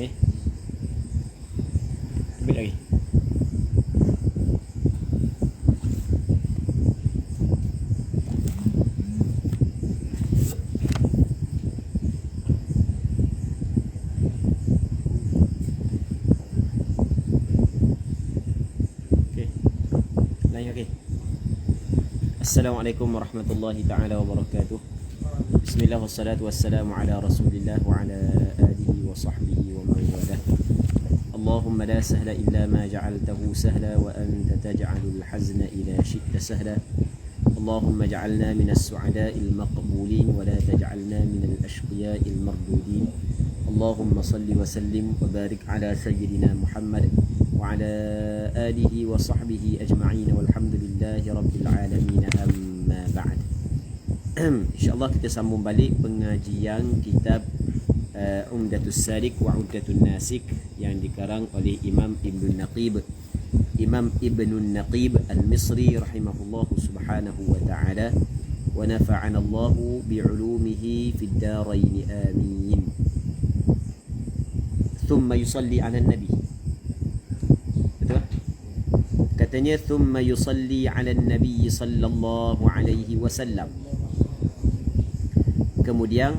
Okey. Ambil lagi. Okey. Lain lagi. Assalamualaikum warahmatullahi taala wabarakatuh. Bismillah wassalatu wassalamu ala Rasulillah wa ala alihi wa sahbihi wa man walah. Allahumma la sahla illa ma ja'altahu sahla wa anta taj'alul hazna idha syi'ta sahla. Allahumma ja'alna minas su'ada'il maqbulin wa la taj'alna minal ashqiya'il mardudin. Allahumma salli wa sallim wa barik ala sayyidina Muhammad wa ala alihi wa sahbihi ajma'in walhamdulillahi rabbil alamin, amma ba'd. InsyaAllah kita sambung balik pengajian kitab Umdatus Salik wa Uddatun Nasik yang dikarang oleh Imam Ibnun Naqib, Imam Ibnun Naqib Al-Misri rahimahullahu subhanahu wa ta'ala, wa nafa'ana Allahu bi'ulumihi fid darain amin. Thumma yusalli ala nabi. Betul? Katanya thumma yusalli ala nabi sallallahu alaihi wasallam. Kemudian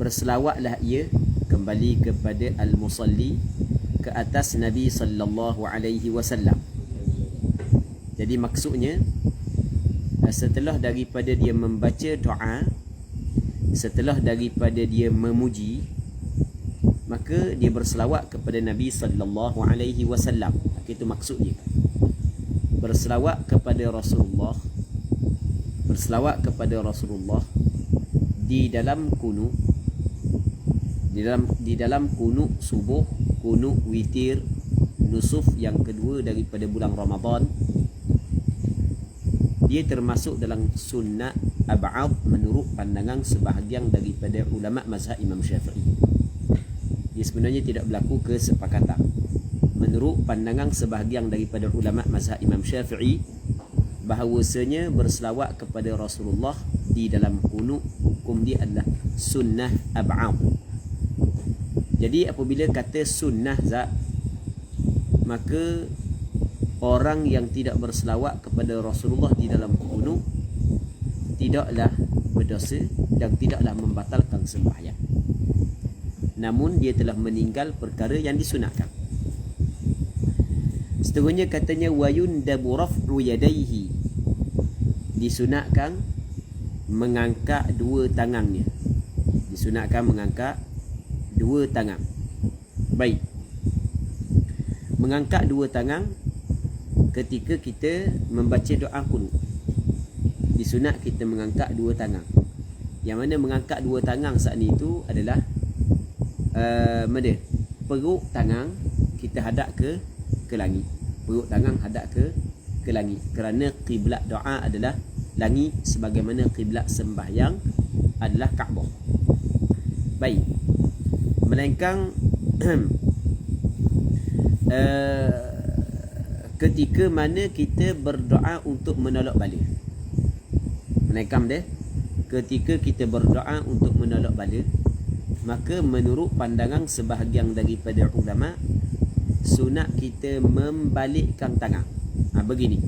berselawatlah ia kembali kepada al-musalli ke atas Nabi sallallahu alaihi wasallam. Jadi maksudnya setelah daripada dia membaca doa, setelah daripada dia memuji, maka dia berselawat kepada Nabi sallallahu alaihi wasallam. Itu maksudnya. Berselawat kepada Rasulullah, berselawat kepada Rasulullah di dalam kunut, di dalam kunut subuh, kunut witir, nusuf yang kedua daripada bulan Ramadan. Dia termasuk dalam sunnah ab'ad menurut pandangan sebahagian daripada ulama mazhab Imam Syafi'i. Dia sebenarnya tidak berlaku kesepakatan. Menurut pandangan sebahagian daripada ulama mazhab Imam Syafi'i, bahawasanya berselawat kepada Rasulullah di dalam kunut, hukum dia adalah sunnah ab'ad. Jadi apabila kata sunnah zat, maka orang yang tidak berselawat kepada Rasulullah di dalam kunut tidaklah berdosa dan tidaklah membatalkan sembahyang, namun dia telah meninggal perkara yang disunatkan. Seterusnya katanya wa yundabu raf'u yadayhi, disunatkan mengangkat dua tangannya. Disunatkan mengangkat dua tangan. Baik. Mengangkat dua tangan ketika kita membaca doa kunut. Disunat kita mengangkat dua tangan. Yang mana mengangkat dua tangan saat ni itu adalah perut tangan kita hadap ke langit. Perut tangan hadap ke langit, kerana kiblat doa adalah langit, sebagaimana kiblat sembahyang adalah Kaabah. Baik. Melainkan ketika mana kita berdoa untuk menolak bala. Melainkan dia ketika kita berdoa untuk menolak bala, maka menurut pandangan sebahagian daripada ulama, sunat kita membalikkan tangan. Begini.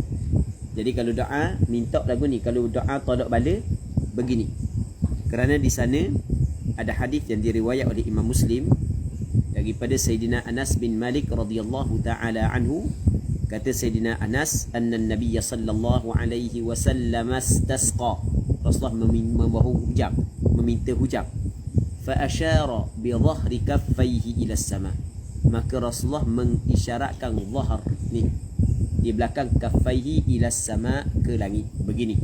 Jadi kalau doa minta lagu ni, kalau doa tolak bala begini. Kerana di sana ada hadis yang diriwayat oleh Imam Muslim daripada Sayyidina Anas bin Malik radhiyallahu taala anhu. Kata Sayyidina Anas, anna Nabiy sallallahu alaihi wasallam istasqa. Rasulullah meminta hujan. Fa asyara bi dhahri kaffaihi ila as-sama. Maka Rasulullah mengisyaratkan zahar ni di belakang kaffaihi ila as-sama, ke langit, begini.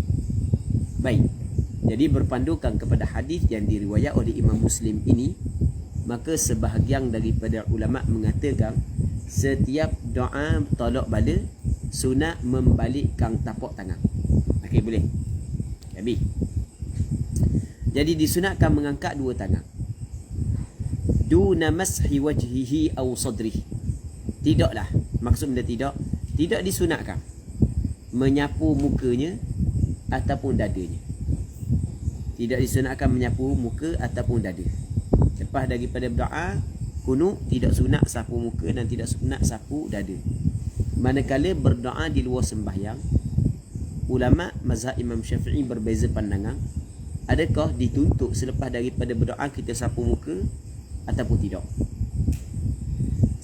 Baik. Jadi berpandukan kepada hadis yang diriwayat oleh Imam Muslim ini, maka sebahagian daripada ulama mengatakan setiap doa tolak bala sunat membalikkan tapak tangan. Okey, boleh. Habis. Jadi disunatkan mengangkat dua tangan. Duna mashi wajhihi aw sadrihi. Tidaklah, maksud benda tidak disunatkan menyapu mukanya ataupun dadanya. Tidak disunatkan menyapu muka ataupun dada. Lepas daripada berdoa, kunut tidak sunat sapu muka dan tidak sunat sapu dada. Manakala berdoa di luar sembahyang, ulama mazhab Imam Syafi'i berbeza pandangan. Adakah dituntut selepas daripada berdoa kita sapu muka ataupun tidak?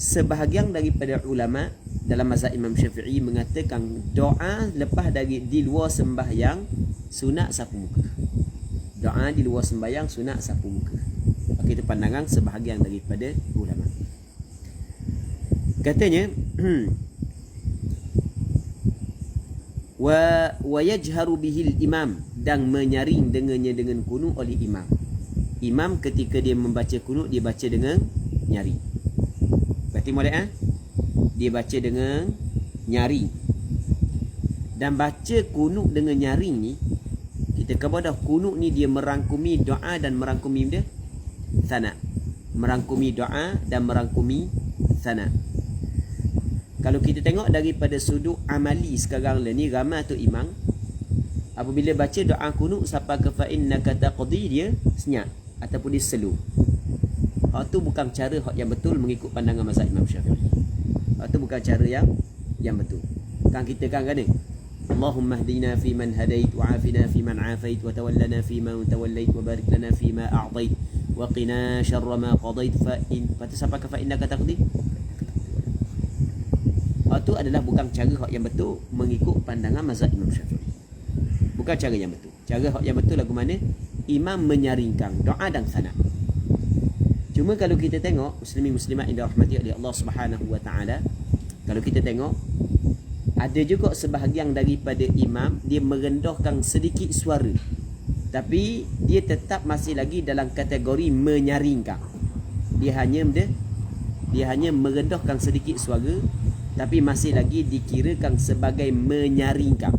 Sebahagian daripada ulama dalam mazhab Imam Syafi'i mengatakan doa lepas dari di luar sembahyang sunat sapu muka. Doa di luar sembahyang sunat sapu muka. Okey, itu pandangan sebahagian daripada ulama. Katanya wa yajharu bihil imam, dan menyaring dengannya dengan kunut oleh imam. Imam ketika dia membaca kunut, dia baca dengan nyaring. Berarti molek dia baca dengan nyaring. Dan baca kunut dengan nyaring ni, kita kepada kunut ni dia merangkumi doa dan merangkumi dia sana. Merangkumi doa dan merangkumi sana. Kalau kita tengok daripada sudut amali sekarang ni, ramai tu imam apabila baca doa kunut sampai ke fa innaka taqdi, dia senyap ataupun dia slow. Hak tu bukan cara hak yang betul mengikut pandangan mazhab Imam Syafi'i. Hak tu bukan cara yang betul. Kan kita kan ada Allahumma hdina fi man hadait wa afina fi man afait wa tawallana fi man tawallait wa barik lana fi ma a'tait wa qina syarra ma qadait fa in sampai ke fa innaka taqdi. Itu adalah bukan cara hak yang betul mengikut pandangan mazhab Imam Syafi'i. Bukan cara yang betul. Cara hak yang betul lagu mana? Imam menyaringkan doa dan sana. Cuma kalau kita tengok muslimin muslimat yang dirahmati oleh Allah Subhanahu wa taala, kalau kita tengok ada juga sebahagian daripada imam dia merendahkan sedikit suara. Tapi dia tetap masih lagi dalam kategori menyaringkan. Dia hanya merendahkan sedikit suara, tapi masih lagi dikirakan sebagai menyaringkan.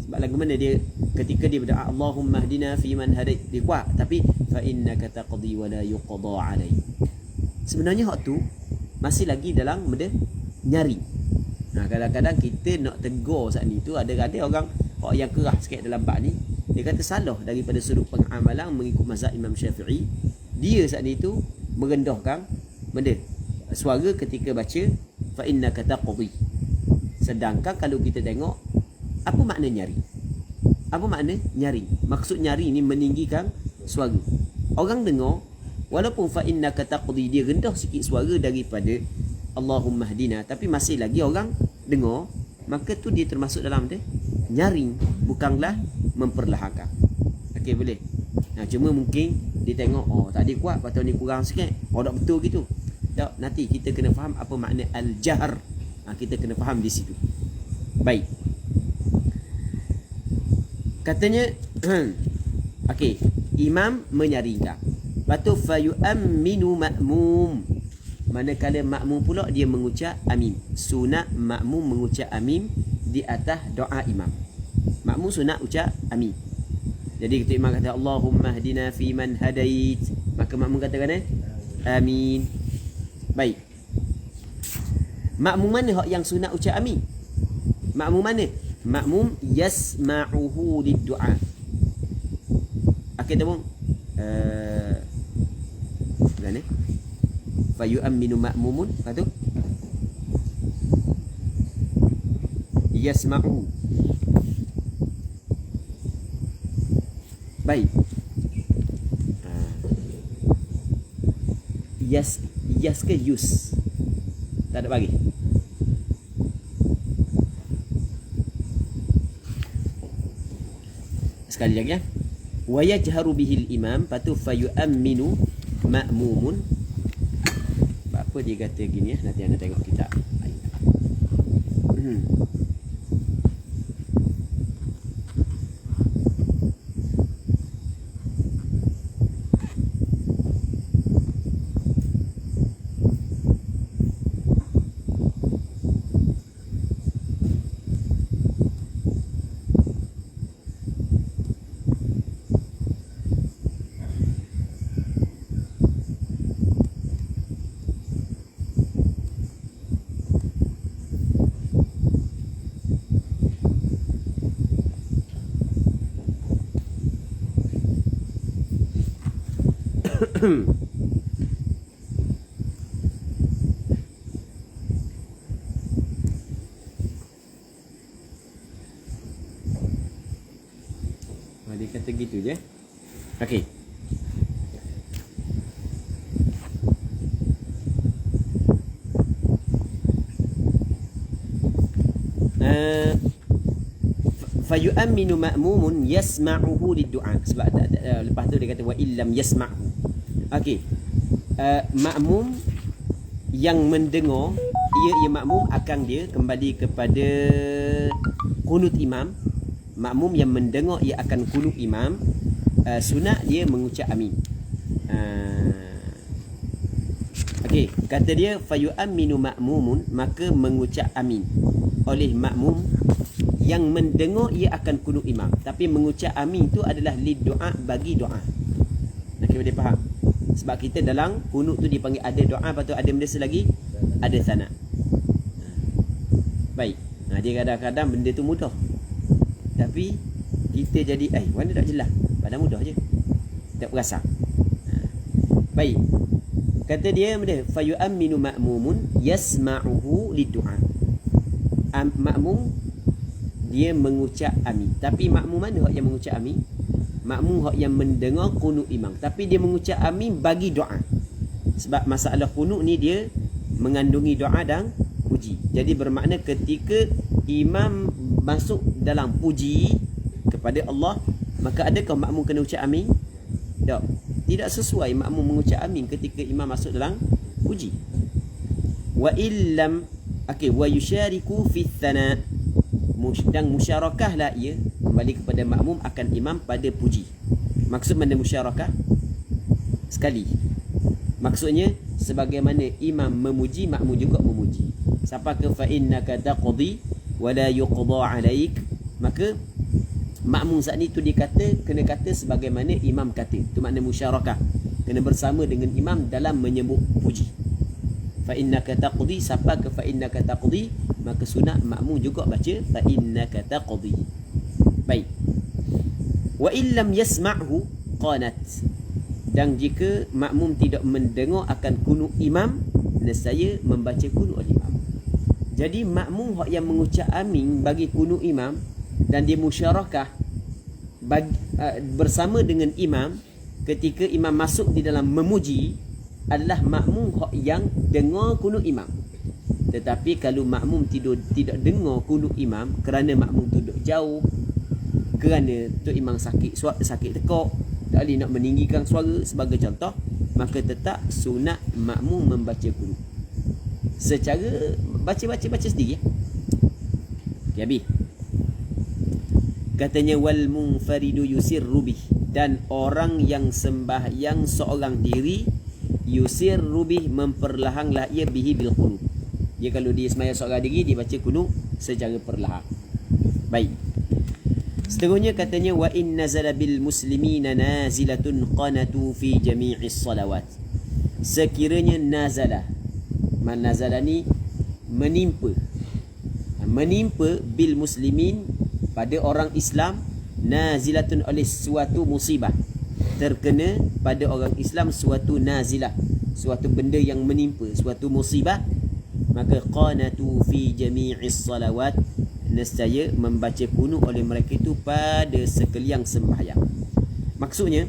Sebab lagu mana dia ketika dia berdoa Allahumma hdina fi man hadait, dia kuat, tapi fa innaka taqdi wa la yuqda alaik. Sebenarnya hak tu masih lagi dalam benda nyaring. Nah, kadang-kadang kita nak tegur saat ni tu ada orang hak yang keras sikit dalam bab ni, dia kata salah daripada sudut pengamalan mengikut mazhab Imam Syafi'i. Dia saat ni tu merendahkan benda suara ketika baca fa innaka taqdi. Sedangkan kalau kita tengok apa makna nyaring? Apa makna nyaring? Maksud nyaring ni meninggikan suara. Orang dengar walaupun fa innaka taqdi dia rendah sikit suara daripada Allahumma hdina, tapi masih lagi orang dengar, maka tu dia termasuk dalam dia nyaring, bukanlah memperlahankan. Okey, boleh. Nah, cuma mungkin dia tengok tadi kuat, patut ni kurang sikit. Tak betul gitu. Tak, nanti kita kena faham apa makna al-jahr. Kita kena faham di situ. Baik. Katanya okey, imam menyaringkan. Lepas tu fayu'amminu ma'mum. Manakala makmum pula dia mengucap amin. Sunat makmum mengucap amin di atas doa imam. Makmum sunat ucap amin. Jadi ketika imam kata Allahumma hdina fi man hadait, maka makmum katakan amin. Baik. Makmum mana hak yang sunat ucap amin? Makmum mana? Makmum yasma'uhu lid-du'a. Okey, temu. Mana? Fa yu'minu ma'mumun, apa tu? Yasma'u. Baik. Yes ke use? Tak ada bagi. Sekali lagi ya. Wa yajharu bihil imam, patu fa yu'minu ma'mumun. Apa dia kata gini ya? Nanti anda tengok kitab. begitu je. Okey. Fayu'minu ma'mumun yasma'uhu lid-du'a. Sebab lepas tu dia kata wa illam yasma'hu. Okey. Makmum yang mendengar, ia makmum akan dia kembali kepada kunut imam. Makmum yang mendengar ia akan kunut imam. Sunat dia mengucap amin. Okey, kata dia fayu'minu ma'mumun, maka mengucap amin oleh makmum yang mendengar ia akan kunut imam. Tapi mengucap amin itu adalah lid doa, bagi doa. Nak boleh faham? Sebab kita dalam kunut tu dipanggil ada doa, lepas tu ada benda lagi, ada sana. Baik. Dia kadang-kadang benda tu mudah. Tapi kita jadi mana tak jelas. Padahal mudah je. Tak perasan. Baik. Kata dia benda fayu'minu ma'mumun yasma'uhu lid-du'a. Makmum dia mengucap amin. Tapi makmum mana yang mengucap amin? Makmum yang mendengar kunut imam, tapi dia mengucap amin bagi doa. Sebab masalah kunut ni dia mengandungi doa dan puji. Jadi bermakna ketika imam masuk dalam puji kepada Allah, maka adakah makmum kena ucap amin? Tak. Tidak sesuai makmum mengucap amin ketika imam masuk dalam puji. Wa illam wa yusyariku fi thana, dan musyarakahlah ia kembali kepada makmum akan imam pada puji. Maksud mana musyarakah? Sekali. Maksudnya sebagaimana imam memuji, makmum juga memuji. Siapa ke fa innaka taqdi wa la yuqda alaik, maka makmum saat ni tu dikata kena kata sebagaimana imam kata. Itu makna musyarakah. Kena bersama dengan imam dalam menyebut puji. Fa innaka taqdi, siapa ke fa innaka taqdi, maka sunat makmum juga baca fa innaka taqdi. Baik. Wa illam yasma'hu qanat. Dan jika makmum tidak mendengar akan kunut imam, nescaya membaca kunut imam. Jadi makmum yang mengucap amin bagi kunut imam dan dia musyarakah bersama dengan imam ketika imam masuk di dalam memuji adalah makmum yang dengar kunut imam. Tetapi kalau makmum tidak dengar kunut imam kerana makmum duduk jauh, kerana tu imam sakit tekak, tak boleh nak meninggikan suara sebagai contoh, maka tetap sunat makmum membaca kunut secara baca sendiri. Okay, habis. Katanya wal munfaridu yusirru bih, dan orang yang sembahyang seorang diri yusirru bih, memperlahanglah ia bihi bil qunut. Dia kalau dia sembahyang seorang diri, dia baca kunut secara perlahan. Baik. Seterusnya katanya wa in nazala bil muslimina nazilatun qanatu fi jami'is salawat. Sekiranya nazala, nazala ni menimpa bil muslimin, pada orang Islam, nazilatun oleh suatu musibah, terkena pada orang Islam suatu nazilah, suatu benda yang menimpa, suatu musibah, maka qanatu fi jami'is salawat, nescaya membaca kunut oleh mereka itu pada sekalian sembahyang. Maksudnya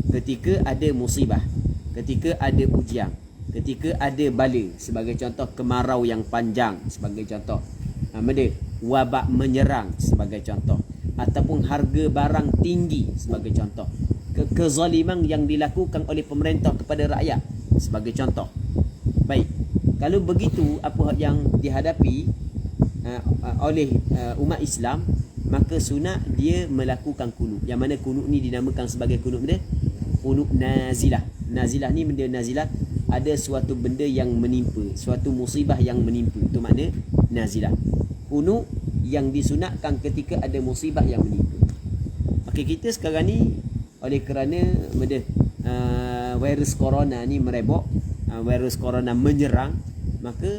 ketika ada musibah, ketika ada ujian, ketika ada bala, sebagai contoh kemarau yang panjang, sebagai contoh wabak menyerang, sebagai contoh, ataupun harga barang tinggi, sebagai contoh, kezaliman yang dilakukan oleh pemerintah kepada rakyat, sebagai contoh. Baik, kalau begitu apa yang dihadapi oleh umat Islam, maka sunat dia melakukan kunut, yang mana kunut ni dinamakan sebagai kunut benda kunut nazilah. Nazilah ni benda nazilah, ada suatu benda yang menimpa, suatu musibah yang menimpa, itu makna nazilah. Kunut yang disunatkan ketika ada musibah yang menimpa. Okey, kita sekarang ni oleh kerana benda virus corona ni merebak, virus corona menyerang, maka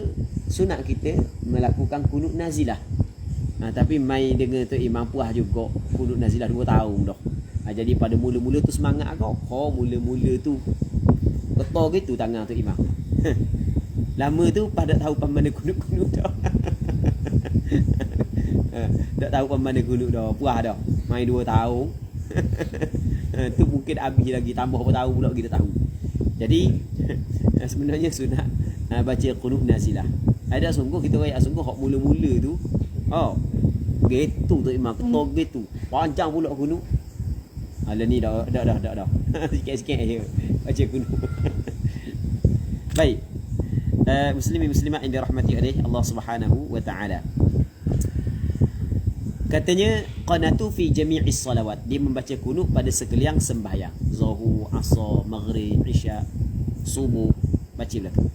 sunat kita melakukan kunut nazilah. Tapi mai dengan tu imam puas juga kunut nazilah 2 tahun dah. Jadi pada mula-mula tu semangat kau. Mula-mula tu betul gitu tangan tu imam. Lama tu pada tahu mana kunut-kunut dah. Tak tahu mana kunut dah. Puas dah. Mai 2 tahun. Tu mungkin habis lagi, tambah apa tahu pula kita tahu. Jadi sebenarnya sunat baca qunut nazilah. Ada sungguh kita ayat sungguh hak mula-mula tu. Gitu tu imam, ketua gitu. Panjang pula qunut. Ala ni dah. Sikit-sikit je baca qunut. Baik. Muslimin muslimat yang dirahmati oleh Allah Subhanahu wa taala. Katanya qanatu fi jami'is salawat. Dia membaca qunut pada sekalian sembahyang. Zuhur, Asar, Maghrib, Isya, Subuh, baca belakang.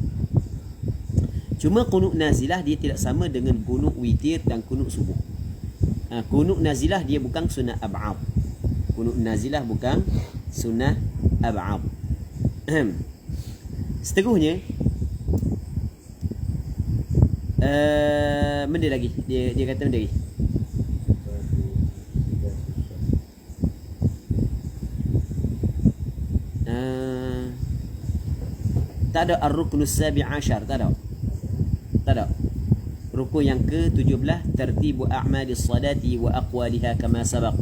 Cuma qunut nazilah dia tidak sama dengan qunut witir dan qunut subuh. Qunut nazilah dia bukan sunnah ab'ad. Qunut nazilah bukan sunnah ab'ad. Seterusnya benda lagi. Dia kata benda lagi. Tak ada ar-ruknus sabi' asyar, tak ada. Rukun yang ke-17 tertibu a'malis salati wa aqwaliha kama sabaq.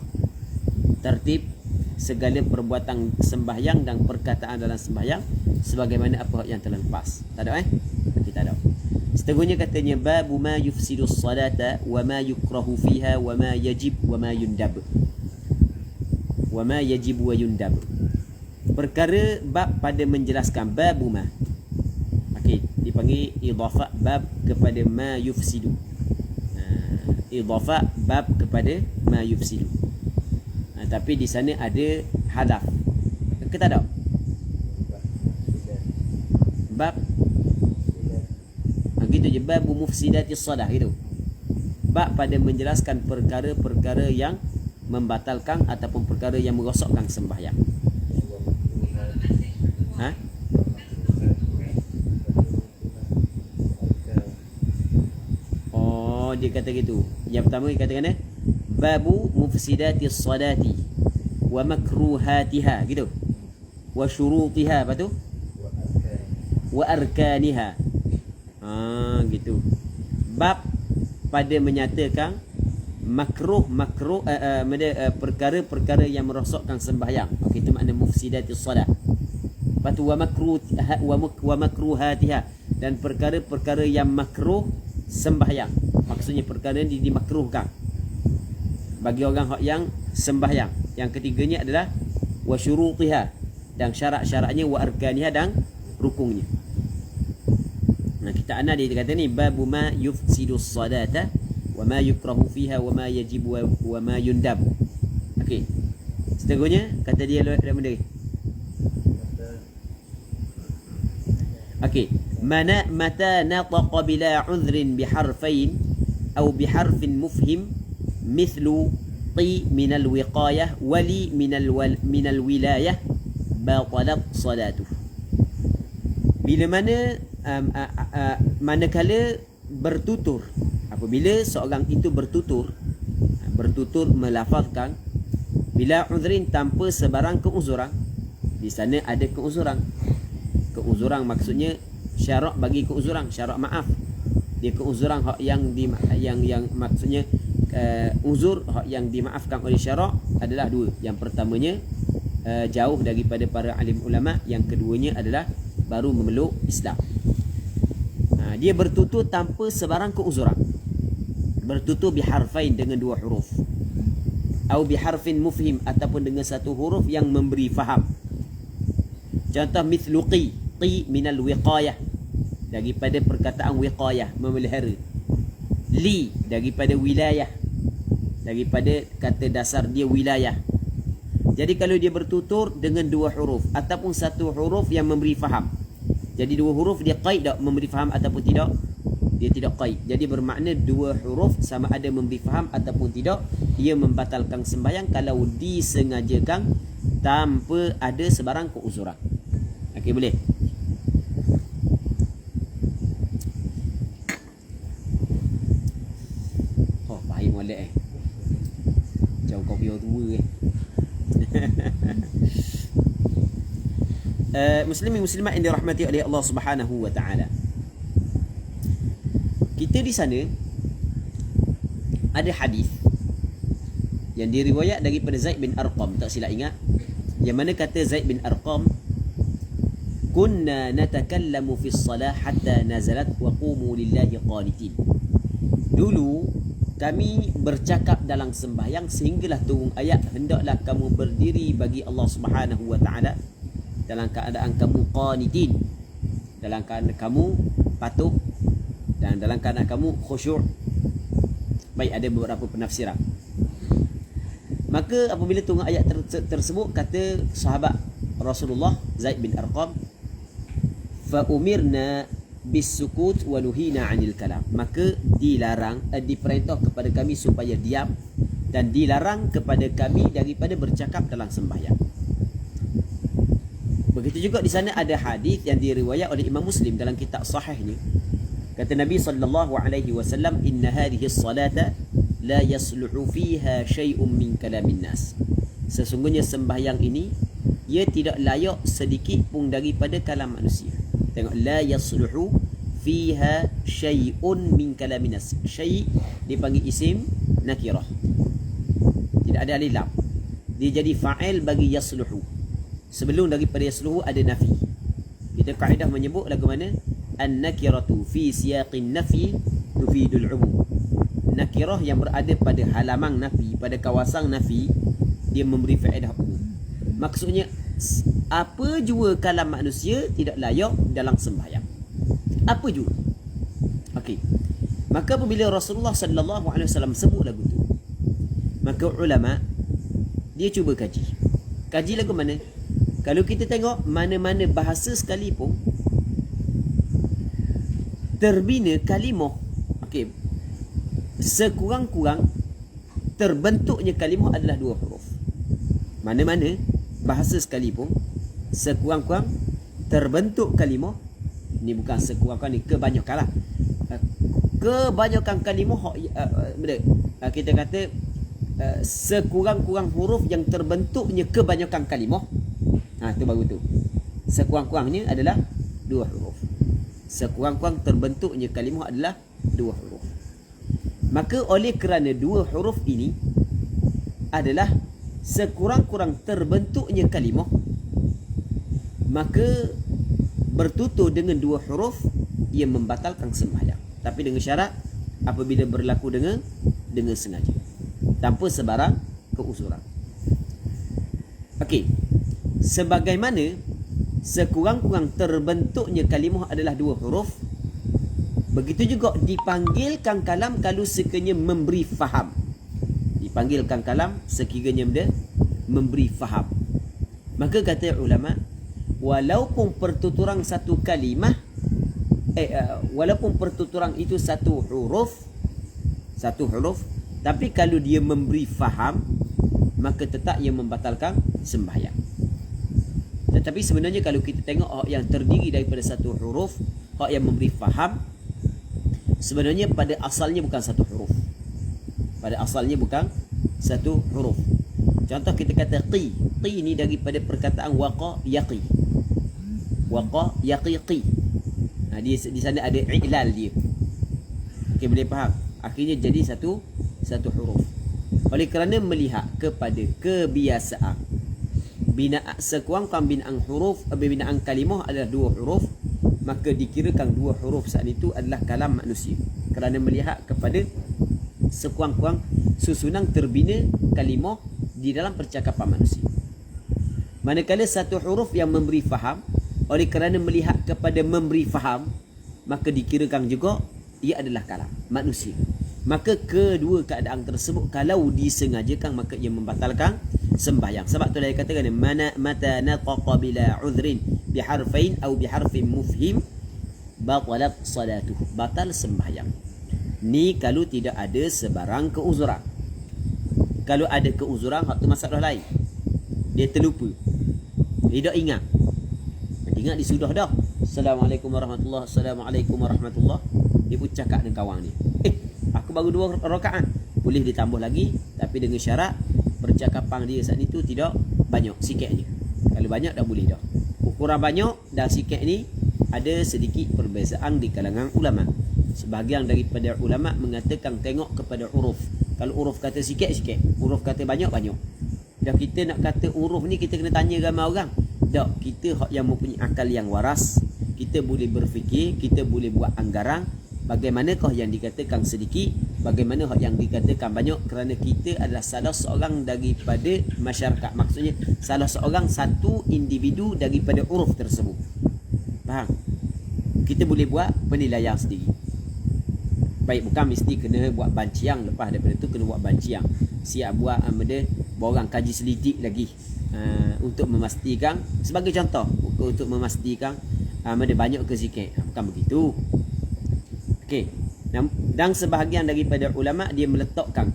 Tertib segala perbuatan sembahyang dan perkataan dalam sembahyang sebagaimana apa yang telah lepas. Tak ada kita ada. Seterusnya katanya babu ma yufsidus salata wa ma yukrahu fiha wa ma yajib wa ma yundab. Wa ma yajib wa yundab. Perkara bab pada menjelaskan babu ma. Okey, dipanggil idafah bab kepada ma yufsidu. Idafah bab kepada ma yufsidu. Tapi di sana ada hadaf. Kita ada bab gitu je, babu mufsidatis salah gitu. Bab pada menjelaskan perkara-perkara yang membatalkan ataupun perkara yang merosakkan sembahyang. Dia kata gitu. Yang pertama dia katakan babu mufsidatis salati wa makruhatiha gitu. Wa syurutiha, apa tu? Wa arkaniha. Gitu. Bab pada menyatakan perkara-perkara yang merosakkan sembahyang. Okey, itu makna mufsidatis salat. Lepas tu wa makruhatiha, dan perkara-perkara yang makruh sembahyang. Maksudnya perkara yang dimakruhkan bagi orang yang sembahyang. Yang ketiganya adalah wa syurutiha, dan syarat-syaratnya, wa arkaniha, dan rukunnya. Kita ana dia kata ni babu ma yufsidus salata wa ma yukrahu fiha wa ma yajib wa ma yundab. Okey. Seterusnya kata dia dalam benda ni. Okey. Mata nataqa bila udhrin biharfain atau biharfin mufhim mithlu ti min alwiqayah wali min alwilayah batalat salatuh. Bila mana manakala bertutur, apabila seorang itu bertutur melafazkan bila udhrin tanpa sebarang keuzuran. Di sana ada keuzuran maksudnya syarak bagi keuzuran, syarak maaf. Dia keuzuran hak yang maksudnya uzur hak yang dimaafkan oleh syarak adalah dua. Yang pertamanya jauh daripada para alim ulama, yang keduanya adalah baru memeluk Islam. Dia bertutur tanpa sebarang keuzuran. Bertutur biharfain dengan dua huruf. Atau biharfin mufhim, ataupun dengan satu huruf yang memberi faham. Contoh mithlu qi minal wiqayah, daripada perkataan wiqayah, memelihara. Li daripada wilayah, daripada kata dasar dia wilayah. Jadi kalau dia bertutur dengan dua huruf ataupun satu huruf yang memberi faham, jadi dua huruf dia qaid tak memberi faham ataupun tidak? Dia tidak qaid. Jadi bermakna dua huruf sama ada memberi faham ataupun tidak, ia membatalkan sembahyang kalau disengajakan tanpa ada sebarang keuzuran. Okey, boleh? Oh, baik molek jauh kau biar tua Muslimin muslimat yang dirahmati oleh Allah Subhanahu wa taala. Kita di sana ada hadis yang diriwayat daripada Zaid bin Arqam, tak silap ingat, yang mana kata Zaid bin Arqam, kunna natakallamu fi shalah hatta nazalat wa qumu lillahi qanitin. Dulu kami bercakap dalam sembahyang sehinggalah turun ayat, hendaklah kamu berdiri bagi Allah Subhanahu wa taala dalam keadaan kamu qanitin, dalam keadaan kamu patuh dan dalam keadaan kamu khusyuk. Baik, ada beberapa penafsiran. Maka apabila turun ayat tersebut, kata sahabat Rasulullah Zaid bin Arqam, fa umirna bisukut wa nuhina 'anil kalam. Maka dilarang, diperintah kepada kami supaya diam, dan dilarang kepada kami daripada bercakap dalam sembahyang. Begitu juga di sana ada hadis yang diriwayat oleh Imam Muslim dalam kitab sahihnya. Kata Nabi sallallahu alaihi wasallam, inna hadhihi as-salata la yasluhu fiha syai'un min kalamin nas. Sesungguhnya sembahyang ini ia tidak layak sedikit pun daripada kalam manusia. Tengok, la yasluhu fiha syai'un min kalamin nas. Syai' dipanggil isim nakirah, tidak ada alif lam, dia jadi fa'il bagi yasluhu. Sebelum daripada yasluhu ada nafi. Kita kaedah menyebut lagu mana, an-nakiratu fi siyaqin nafi tufidul umum. Nakirah yang berada pada halaman nafi, pada kawasan nafi, dia memberi faedah umum. Maksudnya apa jua kalam manusia tidak layak dalam sembahyang. Apa jua. Okey. Maka apabila Rasulullah sallallahu alaihi wasallam sebut lagu tu, maka ulama dia cuba kaji. Kaji lagu mana? Kalau kita tengok mana-mana bahasa sekalipun terbina kalimah, okey, sekurang-kurang terbentuknya kalimah adalah dua huruf. Mana-mana bahasa sekalipun sekurang-kurang terbentuk kalimah, ni bukan sekurang-kurang, ni kebanyakan lah, kebanyakan kalimah kita kata sekurang-kurang huruf yang terbentuknya kebanyakan kalimah. Tu baru tu. Sekurang-kurangnya adalah dua huruf. Sekurang-kurang terbentuknya kalimah adalah dua huruf. Maka oleh kerana dua huruf ini adalah sekurang-kurang terbentuknya kalimah, maka bertutur dengan dua huruf ia membatalkan sembahyang. Tapi dengan syarat apabila berlaku dengan sengaja, tanpa sebarang keuzuran. Okey. Sebagaimana sekurang-kurang terbentuknya kalimah adalah dua huruf, begitu juga dipanggilkan kalam kalau sekiranya memberi faham. Dipanggilkan kalam sekiranya memberi faham. Maka kata ulama, walaupun pertuturan satu kalimah, walaupun pertuturan itu satu huruf, tapi kalau dia memberi faham, maka tetap ia membatalkan sembahyang. Tetapi sebenarnya kalau kita tengok hak yang terdiri daripada satu huruf, hak yang memberi faham, sebenarnya pada asalnya bukan satu huruf. Pada asalnya bukan satu huruf. Contoh kita kata qi. Qi ni daripada perkataan waqa yaqi. Waqa yaqi qi. Di sana ada i'lal dia. Okey, boleh faham? Akhirnya jadi satu huruf. Oleh kerana melihat kepada kebiasaan sekurang-kurang binaan kalimah adalah dua huruf, maka dikirakan dua huruf saat itu adalah kalam manusia, kerana melihat kepada sekurang-kurang susunan terbina kalimah di dalam percakapan manusia. Manakala satu huruf yang memberi faham, oleh kerana melihat kepada memberi faham, maka dikirakan juga ia adalah kalam manusia. Maka kedua keadaan tersebut kalau disengajakan, maka ia membatalkan sembahyang. Sebab tu dia katakan, mata nataqa bila udhrin biharfain atau biharfin mufhim batalat salatuhu, batal sembahyang. Ni kalau tidak ada sebarang keuzuran. Kalau ada keuzuran, hak tu masalah lain. Dia terlupa, dia tak ingat. Ingat dia sudah dah, Assalamualaikum warahmatullahi, Assalamualaikum warahmatullahi, dia pun cakap dengan kawan dia, aku baru 2 rakaat, boleh ditambah lagi, tapi dengan syarat percakapan dia saat itu tidak banyak, sikitnya. Kalau banyak dah boleh dah. Ukuran banyak dan sikit ni ada sedikit perbezaan di kalangan ulama. Sebahagian daripada ulama mengatakan tengok kepada huruf. Kalau uruf kata sikit, uruf kata banyak. Dah kita nak kata uruf ni kita kena tanya ramai orang. Tak, kita hak yang mempunyai akal yang waras, kita boleh berfikir, kita boleh buat anggaran. Bagaimanakah yang dikatakan sedikit, bagaimana hak yang dikatakan banyak, kerana kita adalah salah seorang daripada masyarakat. Maksudnya salah seorang, satu individu daripada uruf tersebut. Faham? Kita boleh buat penilaian sendiri. Baik, bukan mesti kena buat banciang. Lepas daripada tu kena buat banciang. Siap buat borang kaji selidik lagi, untuk memastikan, sebagai contoh, untuk memastikan banyak ke sikit. Bukan begitu. Okey. Dan sebahagian daripada ulama dia meletakkan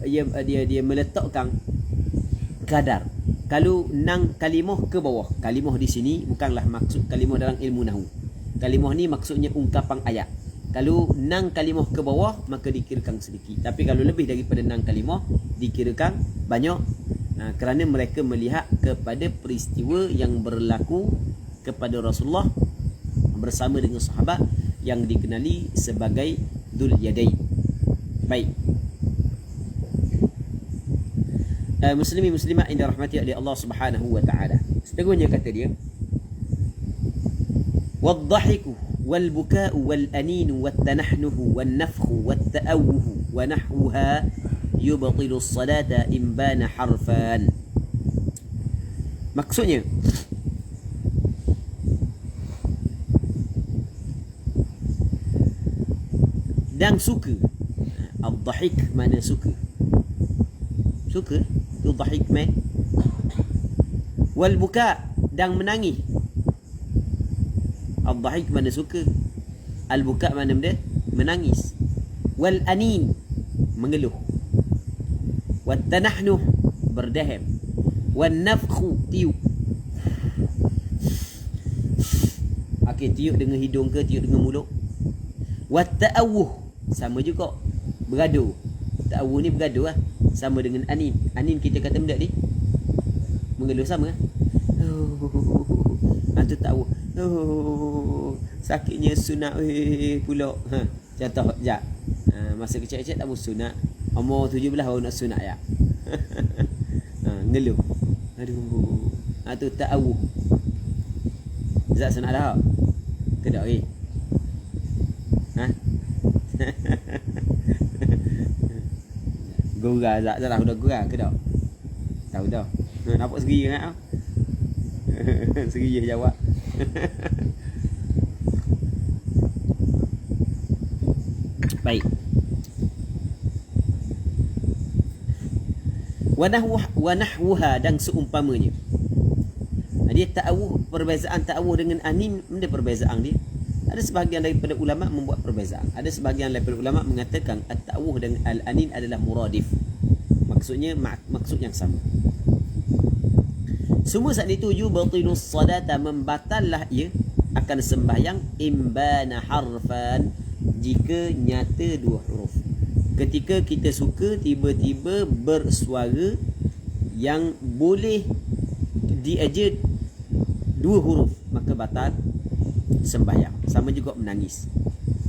dia meletakkan kadar. Kalau nang kalimah ke bawah. Kalimah di sini bukanlah maksud kalimah dalam ilmu nahwu. Kalimah ni maksudnya ungkapan ayat. Kalau nang kalimah ke bawah, maka dikirakan sedikit. Tapi kalau lebih daripada nang kalimah, dikirakan banyak. Kerana mereka melihat kepada peristiwa yang berlaku kepada Rasulullah bersama dengan sahabat yang dikenali sebagai Dzul Yadain. Baik. Muslimin muslimat yang dirahmati oleh Allah Subhanahu wa taala. Seterusnya kata dia, "Wadh-dhahiku wal-buka'u wal-aninu wat-tanahnuhu wan-nafkhu wat-ta'awuhu wa nahwuha yubtilu as-salata in bana harfan." Maksudnya, dan suka. Al-dhahik mana suka. Suka tu dhahik man. Wal buka, dan menangis. Al-dhahik mana suka. Al-buka mana benda? Menangis. Wal anin, mengeluh. Wat tanahnuh, berdaham. Wan nafkhu, tiup. Okey, tiup dengan hidung ke tiup dengan mulut? Wat ta'awuh, sama juga, bergaduh. Ta'awuh ni bergaduh lah. Sama dengan anin. Anin kita kata benda ni mengeluh, sama kan? Tu ta'awuh. Sakitnya sunat pula. Contoh sekejap. Masa kecil-kecil tak mau sunat. Umur 17 baru nak sunat ya. Ngeluh. Aduh. Tu ta'awuh. Zat sunat dah. Kedak ni. Gurau tak dah udah gurau ke tak? Tahu dah. Nampak segi kan? Segi dia jawab. Baik. Wa nahwuha, dan seumpamanya. Dia ta'awuh, perbezaan ta'awuh dengan anin, benda perbezaan dia. Ada sebahagian daripada ulama membuat perbezaan. Ada sebahagian daripada ulama mengatakan at-ta'awuh dengan al-anin adalah muradif. Maksudnya maksud yang sama. Semua saat itu yubatilus salata, membatallah ia akan sembahyang imbana harfan, jika nyata dua huruf. Ketika kita suka tiba-tiba bersuara yang boleh dieja dua huruf, maka batal sembahyang. Sama juga menangis.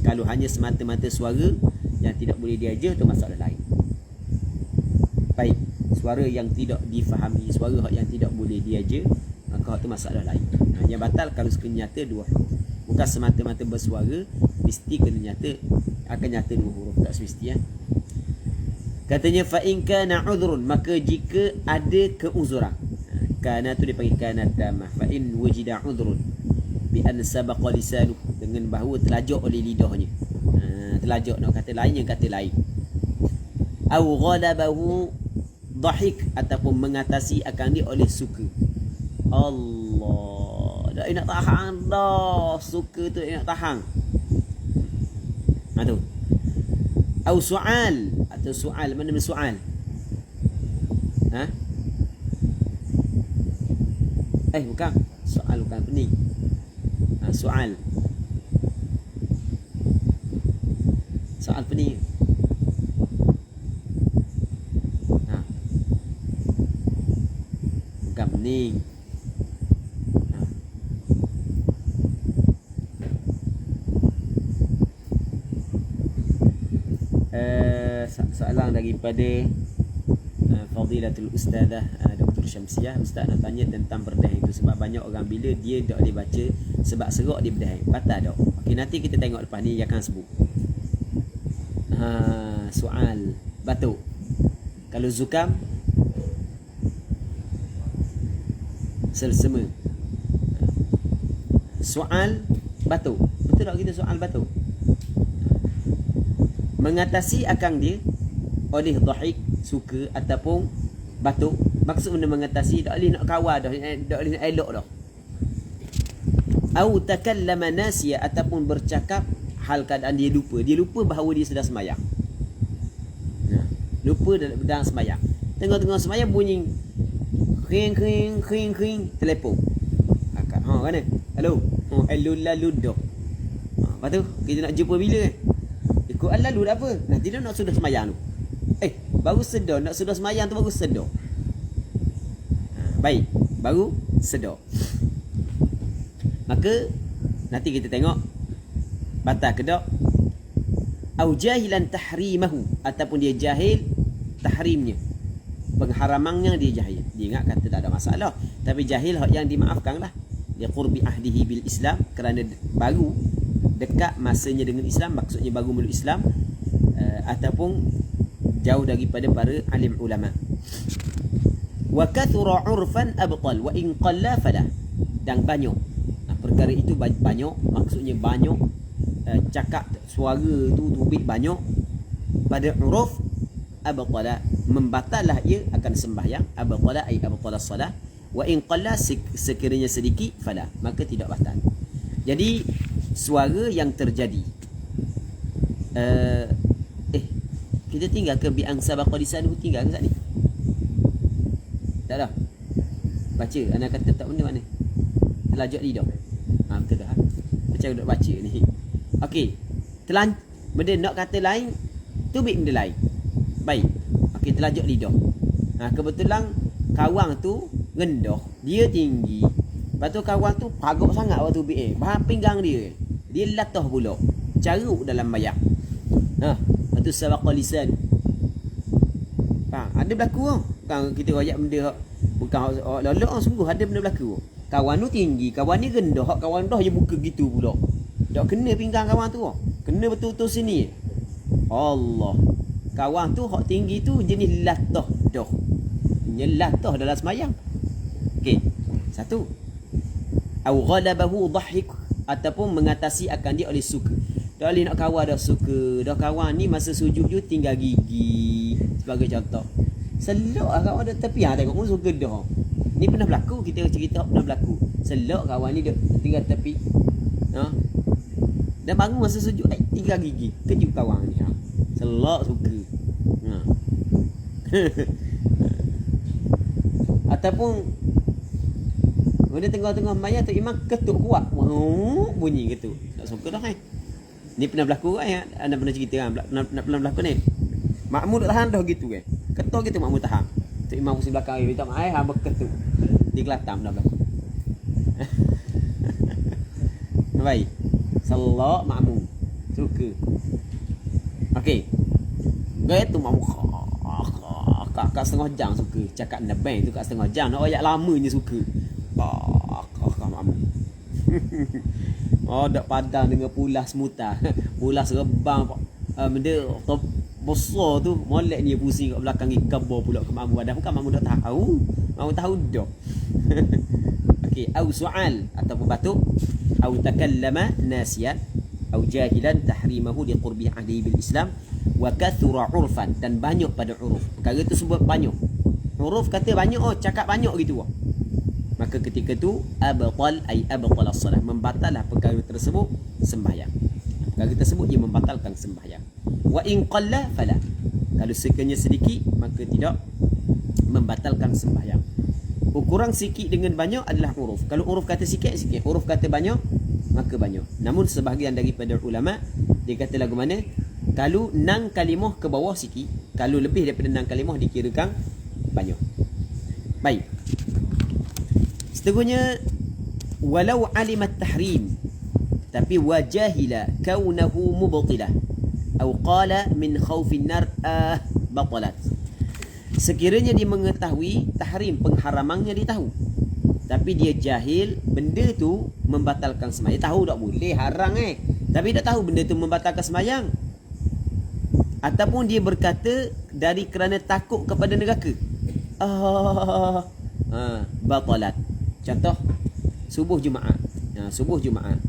Kalau hanya semata-mata suara yang tidak boleh diajar, itu masalah lain. Baik, suara yang tidak difahami, suara yang tidak boleh diajar, maka itu masalah lain. Yang batal kalau sekena nyata dua huruf. Bukan semata-mata bersuara, mesti kena nyata, akan nyata dua huruf, tak semesti ya. Katanya fa in kana udhrun, maka jika ada keuzuran. Kana tu dipanggil kana tamah. Fa in wujida udhrun bi an sabaqa lisanu, dengan bahawa terlajak oleh lidahnya. Terlajak, nak kata lain, yang kata lain. Au ghalabahu dhahik, ataupun mengatasi akan dia oleh suka. Allah, dah nak tahan dah, suka tu nak tahan. Tu. Au su'al, atau su'al, mana su'al? Bukan. Soal bukan pening. Soal. Soal pening. Bukan pening. soalan daripada Fadilatul Ustazah Dr. Syamsiah. Ustaz nak tanya tentang berdahi itu, sebab banyak orang bila dia tak boleh baca sebab serak dia berdahi. Batal tak? Okey, nanti kita tengok lepas ni dia akan sebut. Soal batuk. Kalau zukam, selsema. Soal batuk. Betul tak kita soal batuk? Mengatasi akang dia oleh dhahik, suka ataupun batuk. Maksud benda mengatasi, tak boleh nak kawal dah, tak boleh nak elok dah. Au takallama nasiya, ataupun bercakap hal keadaan dia lupa. Dia lupa bahawa dia sedang sembahyang. Lupa dalam sembahyang. Tengah-tengah sembahyang bunyi kring telefon. Mana? Hello. Hello lalu dah. Lepas tu kita nak jumpa bila ikut lalu dah apa? Nanti dia nak sudah sembahyang tu. Baru sedar, nak sudah sembahyang tu baru sedar. Baik, baru sedar. Maka nanti kita tengok batal ke tak. Au jahilan tahrimahu, ataupun dia jahil tahrimnya, pengharamannya dia jahil. Dia ingat kata tak ada masalah, tapi jahil hak yang dimaafkan lah. Dia qurbi ahdihi bil Islam, kerana baru dekat masanya dengan Islam, maksudnya baru meluk Islam, ataupun jauh daripada para alim ulama. Wa kathura urfan abtal wa in qalla fala, dan banyak perkara itu banyak, maksudnya banyak cakap suara tu tubik banyak pada uruf, abtala, membatallah ia akan sembahyang. Abtala ay abtala salah, wa in qalla, sekiranya sedikit, fala, maka tidak batal. Jadi suara yang terjadi kita tinggal ke bi'ang sabaqa lisanuhu, tinggal ke saat ni? Tak dah. Baca, anak kata tak benda mana? Telajak lidah. Betul tak? Macam nak baca ni. Okey. Benda nak kata lain, tubik benda lain. Baik. Okey, telajak lidah. Kebetulan kawang tu rendah, dia tinggi. Lepas tu kawang tu pagak sangat waktu tubik bahan pinggang dia. Dia latah pula. Caruk dalam mayang. Itu sabaqa lisan. Ada berlaku kan? Bukan kita royak benda bukan lolok, sungguh ada benda berlaku. Kawan tu tinggi, kawan ni rendah, hak kawan dah je buka gitu pula. Tak kena pinggang kawan tu. Kena betul-betul sini. Allah. Kawan tu hak tinggi tu jenis latah dah. Latah dalam semayang. Okey. Satu. Au ghalabahu dhahik, ataupun mengatasi akan dia oleh suka. Tak boleh nak kawal dah suka. Dah kawan ni masa sujud je tinggal gigi, sebagai contoh. Selok lah kawan dah tepi. Tengok suka dah. Ni pernah berlaku, kita cerita pernah berlaku. Selok kawan ni dia tinggal tepi. Dan bangun masa sujud tinggal gigi. Kejut kawan ni. Selok suka. Ataupun dia tengah-tengah mayat tu imam ketuk kuat. Bunyi gitu. Tak suka dah Ni pernah berlaku kan? Anda pernah cerita kan? Pernah berlaku ni. Makmum tak tahan dah gitu kan? Ketuk gitu makmum tahan. Tu imam kursi belakang minta maaf, hamba ketuk. Di Kelantan pernah berlaku. Baik. Sallallahu makmum. Suka. Okey. Gaya tu makmum kat setengah jam suka. Cakap nebeng tu kat setengah jam. Nak ayat lamanya suka. Makmum. Dak padang dengan pulas muta. Pulas rebang benda besar tu molek ni pusing kat belakang ni kabar pula ke makmum. Dah bukan makmum dah tahu. Makmum tahu dah. Okey, au su'al ataupun batuk, au takallama nasiyan, au jahilan tahrimahu li qurbi ahli bil Islam, wa kathura urfan, dan banyak pada uruf. Perkara tu sebut banyak. Uruf kata banyak, cakap banyak gitu. Maka ketika tu abtal ay abtal as-salah, membatallah perkara tersebut sembahyang. Perkara tersebut ia membatalkan sembahyang. Wa in qalla fala, kalau sekiranya sedikit maka tidak membatalkan sembahyang. Ukuran sikit dengan banyak adalah uruf. Kalau uruf kata sikit, sikit. Uruf kata banyak, maka banyak. Namun sebahagian daripada ulama dia kata lagu mana, kalau 6 kalimah ke bawah sikit, kalau lebih daripada 6 kalimah dikirakan banyak. Baik. Seterusnya, walau alimat tahrim, tapi wajahila kaunahu mubtilah, Atau qala min khaufin nar batalat. Sekiranya dia mengetahui tahrim, pengharamannya dia tahu, tapi dia jahil benda tu membatalkan sembahyang. Tahu tak boleh haram tapi tak tahu benda tu membatalkan sembahyang. Ataupun dia berkata dari kerana takut kepada neraka. Batalat. Contoh subuh Jumaat. Subuh Jumaat.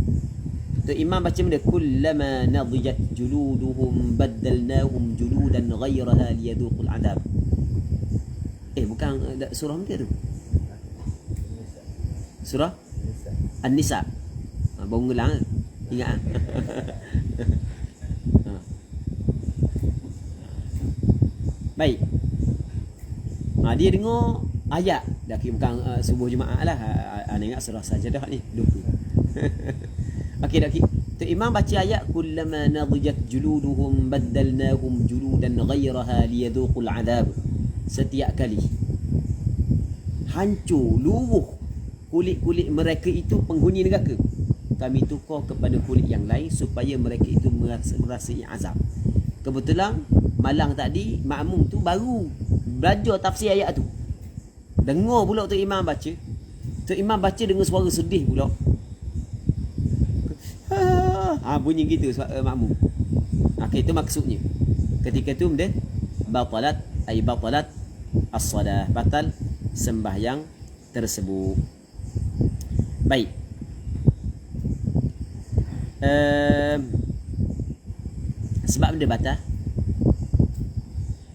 Tu imam baca benda kullama nadijat juluduhum baddalnahum juludan ghayraha liyadhuqul adab. Bukan surah mana tu? Surah An-Nisa. Baru ngulang. Ingat Baik. Dia dengar ayat. Dah bukan subuh Jumaat lah. Ana ingat surah Sajadah ni. Lupa. Okey dah. Tu imam baca ayat kullama nadijat juluduhum baddalnahum juludan ghayraha liyadhuqul adab. Setiap kali hancur, luruh kulit-kulit mereka itu penghuni neraka, kami tukar kepada kulit yang lain supaya mereka itu merasai azab. Kebetulan malang tadi makmum tu baru belajar tafsir ayat tu. Dengar pula tu imam baca. Tu imam baca dengan suara sedih pula. Bunyi gitu suara makmum. Okey, itu maksudnya. Ketika tu benda batalat ay batalat as-salah, batal sembahyang tersebut. Baik. Sebab benda batal,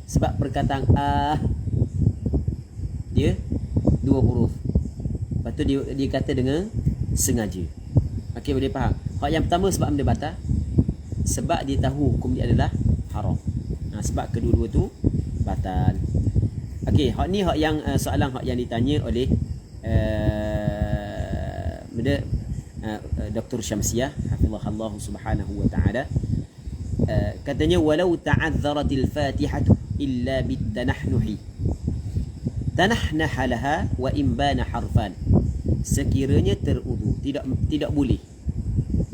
sebab perkataan dia dua huruf. Lepas tu dia kata dengan sengaja. Okey, boleh faham? Hak yang pertama sebab benda batal, sebab dia tahu hukum dia adalah haram. Sebab kedua-dua tu batal. Okey, hak ni hak yang soalan hak yang ditanya oleh Dr. Syamsiah hafizahullah subhanahu wa ta'ala. Katanya walau ta'adzaratil fatihatu illa bitanahnuhi tanahnaha laha wa imbana harfan. Sekiranya terudu, tidak boleh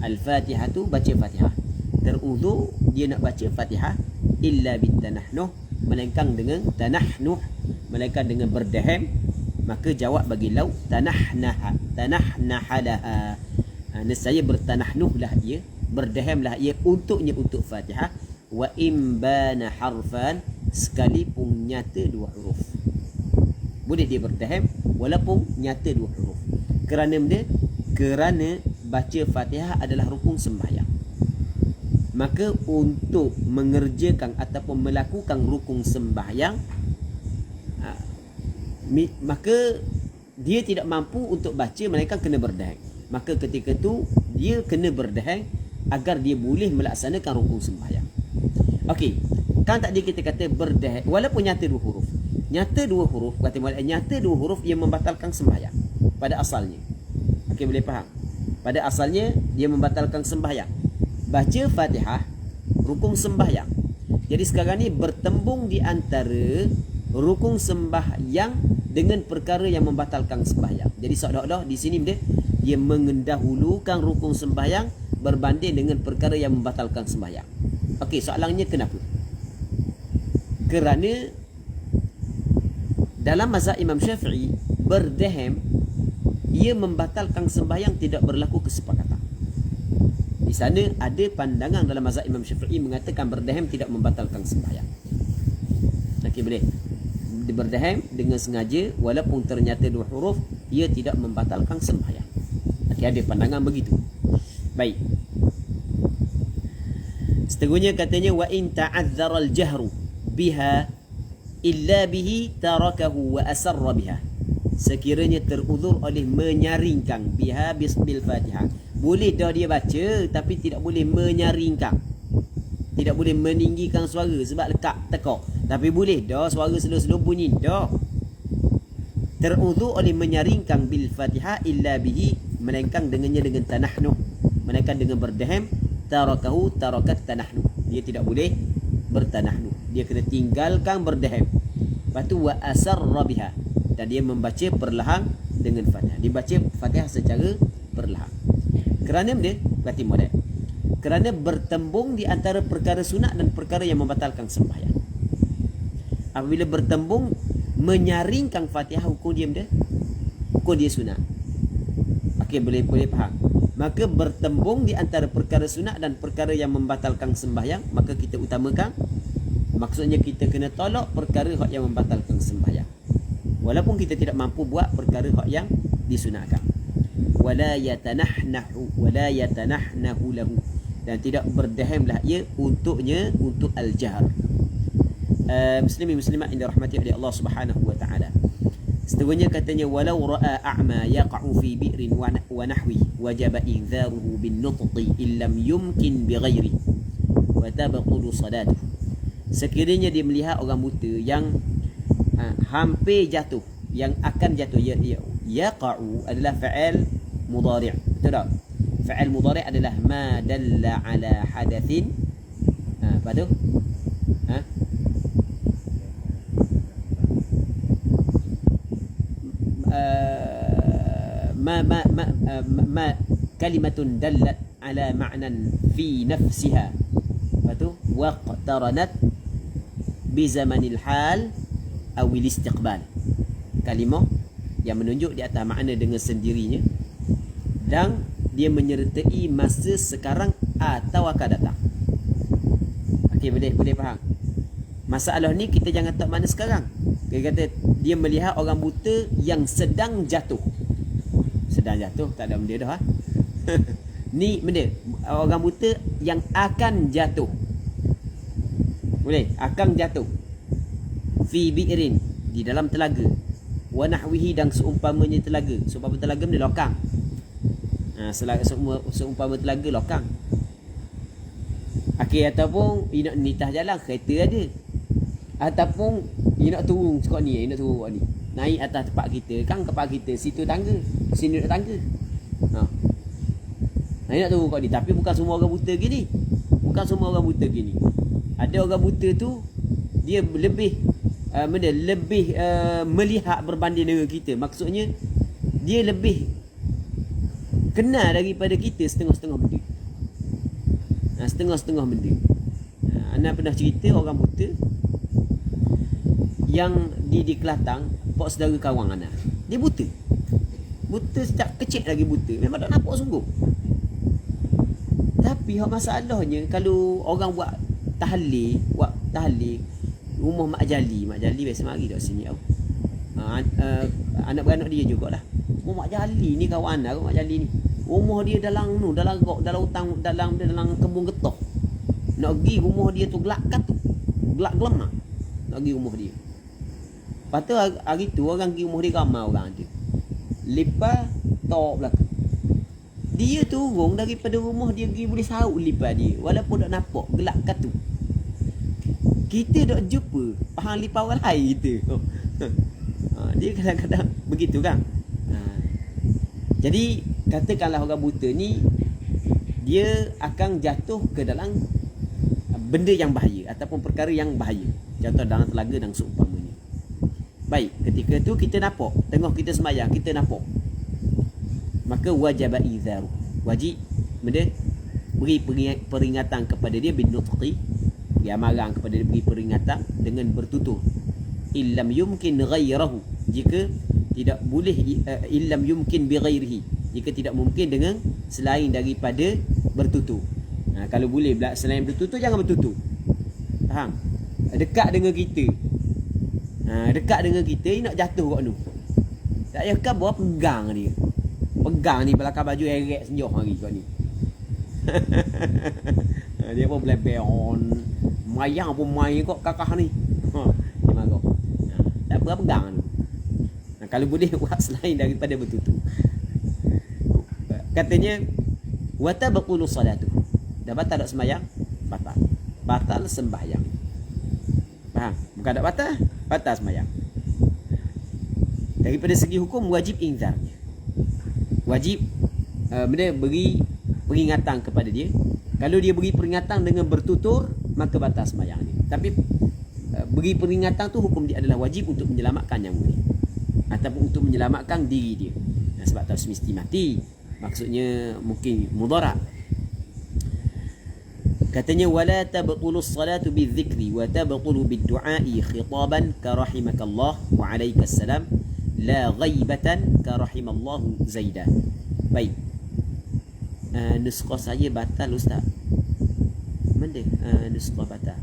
al-fatihatu baca fatihah, terudu dia nak baca fatihah illa bitanahnuh, melainkan dengan tanahnuh, melainkan dengan berdaham. Maka jawab bagi lau tanahnaha laha, nescaya bertanahnuhlah ia, berdahamlah ia untuknya untuk fatihah, wa imbana harfan, sekalipun nyata dua huruf. Boleh dia berdaham walaupun nyata dua huruf. Kerana baca fatihah adalah rukun sembahyang. Maka untuk mengerjakan ataupun melakukan rukun sembahyang, maka dia tidak mampu untuk baca melainkan kena berdahang. Maka ketika tu dia kena berdahang agar dia boleh melaksanakan rukun sembahyang. Okey, kan tadi kita kata berdahang walaupun nyata dua huruf. Nyata dua huruf, nyata dua huruf yang membatalkan sembahyang pada asalnya. Okey, boleh faham? Pada asalnya dia membatalkan sembahyang. Baca Fatihah rukun sembahyang. Jadi sekarang ni bertembung di antara rukun sembahyang dengan perkara yang membatalkan sembahyang. Jadi seolah-olah di sini dia mengendahulukan rukun sembahyang berbanding dengan perkara yang membatalkan sembahyang. Okey, soalannya kenapa? Kerana dalam mazhab Imam Syafi'i, berdaham ia membatalkan sembahyang, tidak berlaku kesepakatan. Di sana ada pandangan dalam mazhab Imam Syafi'i mengatakan berdaham tidak membatalkan sembahyang. Okey, boleh. Berdaham dengan sengaja walaupun ternyata dua huruf, ia tidak membatalkan sembahyang. Okey, ada pandangan begitu. Baik. Seterusnya katanya wa in ta'azzara al-jahru biha illa bihi tarakahu wa asarra biha. Sekiranya teruzur oleh menyaringkan biha bismil Fatihah. Boleh dah dia baca tapi tidak boleh menyaringkan. Tidak boleh meninggikan suara sebab lekat tekak. Tapi boleh dah suara slow-slow bunyi dah. Teruzur oleh menyaringkan bil Fatihah illa bihi, melainkan dengannya dengan tanahnuh, melainkan dengan berdaham, tarakahu tarakat tanahnuh. Dia tidak boleh bertanahnuh. Dia kena tinggalkan berdaham. Lepas tu wa asarra biha, dan dia membaca perlahan dengan Fatihah. Dia baca Fatihah secara perlahan. Kerana dia berarti modal. Kerana bertembung di antara perkara sunat dan perkara yang membatalkan sembahyang. Apabila bertembung menyaringkan Fatihah, hukum dia sunat. Okey, boleh faham. Maka bertembung di antara perkara sunat dan perkara yang membatalkan sembahyang, maka kita utamakan. Maksudnya kita kena tolak perkara yang membatalkan sembahyang, walaupun kita tidak mampu buat perkara yang disunatkan. Wala yatanahnahu lahu, dan tidak berdahimlah ia untuk al-jahr. Muslimin muslimat yang dirahmati oleh Allah Subhanahu wa taala. Seterusnya katanya, walau ra'a a'ma yaqa'u fi bi'rin wa nahwi wajaba inzaruhu bin nutqi illam yumkin bi ghairi wa tabtulu salatuh. Sekiranya dia melihat orang buta yang hampir jatuh, yang akan jatuh, yaqa'u adalah fa'il mudhari', betul tak? Fa'il mudhari' adalah ma dalla ala hadathin. Apa tu? Ma kalimatun dallat ala ma'nan fi nafsiha, apa tu? Waqtaranat bi zamanil hal awil istiqbal. Kalimah yang menunjuk di atas makna dengan sendirinya dan dia menyertai masa sekarang atau akan datang. Okey, boleh faham. Masalah ni kita jangan tak mana sekarang. Dia kata dia melihat orang buta yang sedang jatuh. Sedang jatuh, tak ada benda dah. Ni benda orang buta yang akan jatuh. Boleh, akan jatuh. Fi bi'rin, di dalam telaga. Wa nahwihi, dan seumpamanya telaga. Seumpama telaga benda lokang. Seumpama telaga lokang. Okey, ataupun dia nak nitah jalan, kereta ada. Ataupun dia nak turun sekot ni, naik atas tempat kita, kan tempat kita situ tangga, sini nak tangga. Dia nak turun sekot ni, tapi bukan semua orang buta gini. Ada orang buta tu dia lebih melihat berbanding dengan kita. Maksudnya dia lebih kenal daripada kita setengah-setengah benda. Setengah-setengah benda. Ana pernah cerita orang buta yang di Kelantan, pak saudara kawan Ana. Dia buta sejak kecil lagi buta. Memang tak nampak sungguh. Tapi masalahnya kalau orang buat tahlil rumah Mak Jali biasa mari kat sini tau. Anak beranak dia jugalah. Mak Jali ni kawan Ana, Mak Jali ni. Rumah dia dalam hutang, dalam kebun getah. Nak pergi rumah dia tu gelak gelemak. Nak pergi rumah dia. Lepas tu hari tu orang pergi rumah dia, ramai orang tu. Lepas tok belakang. Dia turun daripada rumah dia pergi boleh saut lipat dia. Walaupun tak nampak gelak katu. Kita dok jumpa faham lipat orang lain kita. Dia kadang-kadang begitu kan. Jadi katakanlah orang buta ni dia akan jatuh ke dalam benda yang bahaya ataupun perkara yang bahaya. Jatuh dalam telaga dan seumpamanya. Baik, ketika tu kita nampak, tengah kita sembahyang kita nampak. Maka wajib izar. Wajib benda beri peringatan kepada dia bin nutqi. Dia marang kepada dia, beri peringatan dengan bertutur. Illam yumkin ghairahu, jika tidak boleh, illam yumkin bi ghairihi, jika tidak mungkin dengan selain daripada bertutur. Kalau boleh selain bertutur, jangan bertutur. Faham? Dekat dengan kita. Dekat dengan kita, dia nak jatuh kat tu. Tak payah kan bawa pegang dia. Pegang ni belakang baju erek senjoh hari kat ni. Dia pun belebeon. Mayang pun main kok kakak ni. Dia marah. Tak berapa pegang tu. Kalau boleh buat selain daripada bertutur. Katanya wa tabqulu salatu. Dah batal tak sembahyang? Batal sembahyang. Faham? Bukan tak batal sembahyang. Daripada segi hukum wajib inzarnya. Wajib beri peringatan kepada dia. Kalau dia beri peringatan dengan bertutur, maka batal sembahyang dia. Tapi beri peringatan tu hukum dia adalah wajib untuk menyelamatkan yang mulia ataupun untuk menyelamatkan diri dia. Sebab tak semesti mati. Maksudnya mungkin mudarat. Katanya wala tabtulu as-salatu bidzikri wa tabtulu bid-du'a'i khitaban ka rahimakallah wa alaikassalam la ghaibatan ka rahimallahu Zaidah. Baik. Nuskah saya batal ustaz. Mana nuskah batal?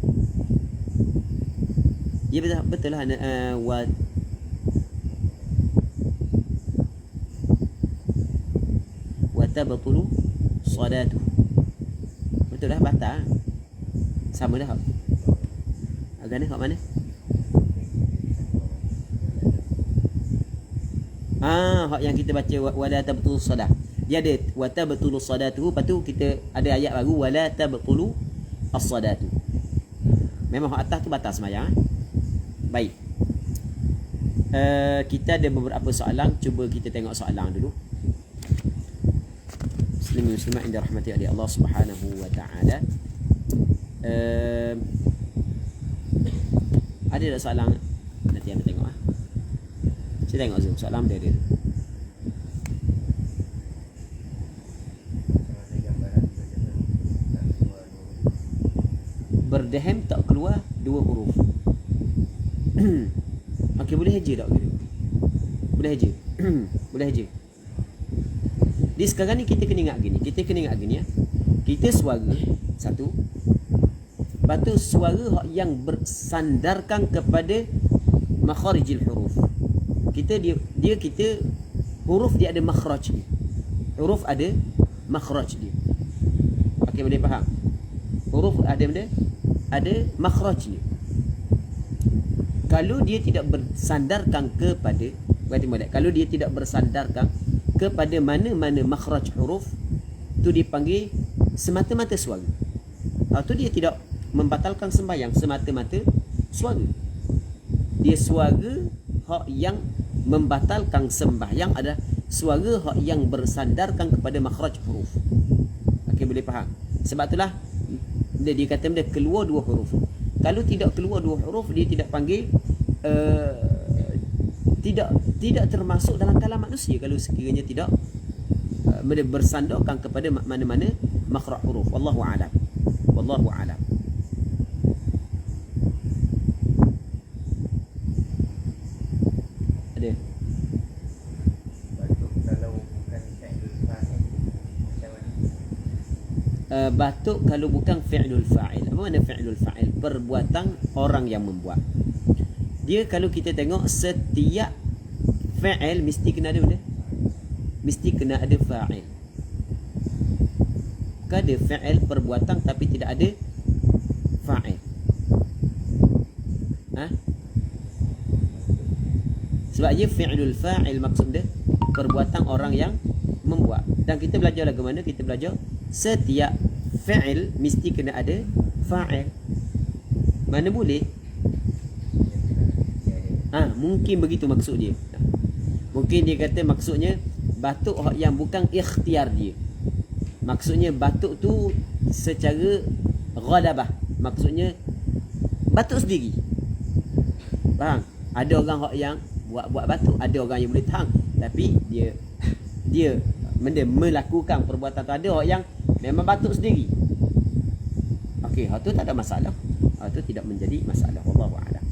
Ya betul lah wa tabtulu salatuhu. Betul lah batal. Sama dah. Agak ni kat mana? Hak yang kita baca wala tabtulu salat. Dia ada wa tabtulu salatuhu, lepas tu kita ada ayat baru wala tabtulu as-salatu. Memang hak atas tu batal sembahyang. Baik. Kita ada beberapa soalan, cuba kita tengok soalan dulu. Muslimin muslimat yang dirahmati oleh Allah Subhanahu wa taala. Ada tak soalan? Nanti anda tengok Saya tengok Zoom soalan dia. Berdehem tak keluar dua huruf. Okey, boleh haji tak gitu? Boleh haji. Boleh haji. Di sekarang ni kita kena ingat gini ya. Kita suara satu. Batu suara yang bersandarkan kepada makharijil huruf. Kita huruf dia ada makhraj dia. Huruf ada makhraj dia. Okey, boleh faham? Huruf ada makhraj dia. Kalau dia tidak bersandarkan kepada, kalau dia tidak bersandarkan kepada mana-mana makhraj huruf, tu dipanggil semata-mata suara. Atau dia tidak membatalkan sembahyang, semata-mata suara. Dia suara hak yang membatalkan sembahyang adalah suara hak yang bersandarkan kepada makhraj huruf. Okey, boleh faham? Sebab itulah dia kata dia keluar dua huruf. Kalau tidak keluar dua huruf, dia tidak panggil tidak termasuk dalam kalam manusia kalau sekiranya tidak bersandarkan kepada mana-mana makhraj huruf. Wallahu a'lam. Wallahu a'lam. Ada. Batuk kalau bukan fi'lul fa'il. Apa makna fi'lul fa'il? Perbuatan orang yang membuat. Dia kalau kita tengok setiap fa'il mesti kena ada benda. Mesti kena ada fa'il. Bukan ada fa'il perbuatan tapi tidak ada fa'il. Sebab dia fi'lul fa'il maksud dia perbuatan orang yang membuat. Dan kita belajar lagu mana? Kita belajar setiap fi'il mesti kena ada fa'il. Mana boleh? Mungkin begitu maksud dia. Mungkin dia kata maksudnya batuk yang bukan ikhtiar dia. Maksudnya batuk tu secara ghalabah. Maksudnya batuk sendiri. Faham? Ada orang yang buat batuk, ada orang yang boleh tahan, tapi dia melakukan perbuatan tu. Ada orang yang memang batuk sendiri. Okey, hal tu tak ada masalah. Hal tu tidak menjadi masalah. Wallahu a'lam.